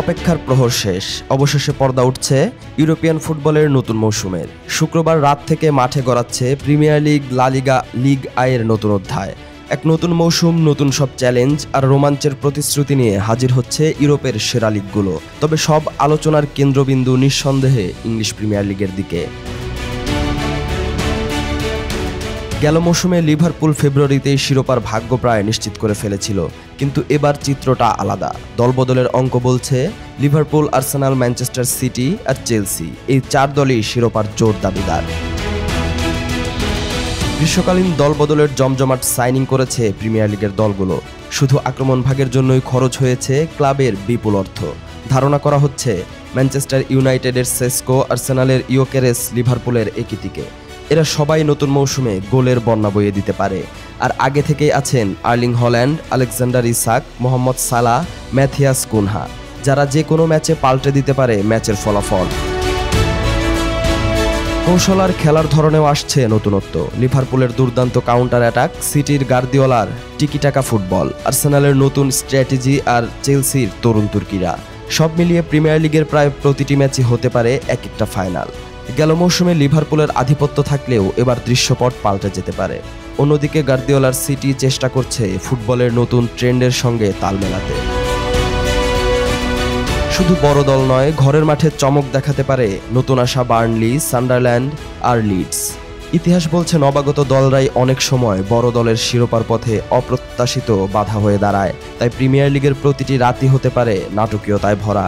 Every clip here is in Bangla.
অপেক্ষার প্রহর শেষ, অবশেষে পর্দা উঠছে ইউরোপিয়ান ফুটবলের নতুন মৌসুমের। শুক্রবার রাত থেকে মাঠে গড়াচ্ছে প্রিমিয়ার লিগ, লা লিগা, লিগ আইয়ের নতুন অধ্যায়। এক নতুন মৌসুম, নতুন সব চ্যালেঞ্জ আর রোমাঞ্চের প্রতিশ্রুতি নিয়ে হাজির হচ্ছে ইউরোপের সেরা লিগগুলো। তবে সব আলোচনার কেন্দ্রবিন্দু নিঃসন্দেহে ইংলিশ প্রিমিয়ার লিগের দিকে। গেল মৌসুমে লিভারপুল ফেব্রুয়ারিতেই শিরোপার ভাগ্য প্রায় নিশ্চিত করে ফেলেছিল, কিন্তু এবার চিত্রটা আলাদা। দলবদলের অঙ্ক বলছে লিভারপুল, আর্সেনাল, ম্যানচেস্টার সিটি আর চেলসি, এই 4 দলই শিরোপার জোর দাবিদার। গ্রীষ্মকালীন দলবদলের জমজমাট সাইনিং করেছে প্রিমিয়ার লিগের দলগুলো। শুধু আক্রমণ ভাগের জন্যই খরচ হয়েছে ক্লাবের বিপুল অর্থ। ধারণা করা হচ্ছে ম্যানচেস্টার ইউনাইটেডের সেস্কো, আর্সেনালের ইয়োকেরেস, লিভারপুলের একিতিকে। এরা সবাই নতুন মৌসুমে গোলের বন্যা বইয়ে দিতে পারে। আর আগে থেকেই আছেন Erling Haaland, Alexander Isak, Mohamed Salah, Matheus Cunha, যারা যে কোনো ম্যাচে পাল্টে দিতে পারে ম্যাচের ফলাফল। কৌশল আর খেলার ধরনেও আসছে নতুনত্ব। লিভারপুলের দুর্দান্ত কাউন্টার অ্যাটাক, সিটির গার্দিওলার টিকিটাকা ফুটবল, আর্সেনালের নতুন স্ট্র্যাটেজি আর চেলসির তরুণ তুর্কিরা। সব মিলিয়ে প্রিমিয়ার লিগের প্রায় প্রতিটি ম্যাচই হতে পারে এক একটা ফাইনাল। গেল মৌসুমে লিভারপুলের আধিপত্য থাকলেও এবার দৃশ্যপট পাল্টে যেতে পারে। অন্যদিকে গার্দিওলার সিটি চেষ্টা করছে ফুটবলের নতুন ট্রেন্ডের সঙ্গে তাল মেলাতে। শুধু বড় দল নয়, ঘরের মাঠে চমক দেখাতে পারে নতুন আসা বার্নলি, সান্ডারল্যান্ড আর লিডস। ইতিহাস বলছে নবাগত দলরাই অনেক সময় বড় দলের শিরোপার পথে অপ্রত্যাশিত বাধা হয়ে দাঁড়ায়। তাই প্রিমিয়ার লিগের প্রতিটি রাতই হতে পারে নাটকীয়তায় ভরা।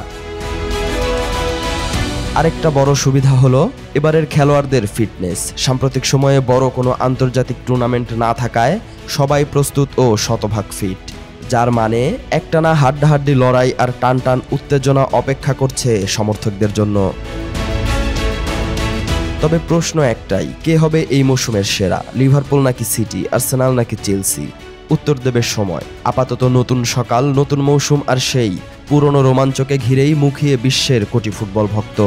আরেকটা বড় সুবিধা হলো এবারের খেলোয়াড়দের ফিটনেস। সাম্প্রতিক সময়ে বড় কোনো আন্তর্জাতিক টুর্নামেন্ট না থাকায় সবাই প্রস্তুত ও শতভাগ ফিট, যার মানে একটানা হাড্ডাহাড্ডি লড়াই আর টানটান উত্তেজনা অপেক্ষা করছে সমর্থকদের জন্য। তবে প্রশ্ন একটাই, কে হবে এই মৌসুমের সেরা? লিভারপুল নাকি সিটি, আর্সেনাল নাকি চেলসি? উত্তর দেবে সময়। আপাতত নতুন সকাল, নতুন মৌসুম আর সেই পুরনো রোমাঞ্চকে ঘিরেই মুখিয়ে বিশ্বের কোটি ফুটবল ভক্ত।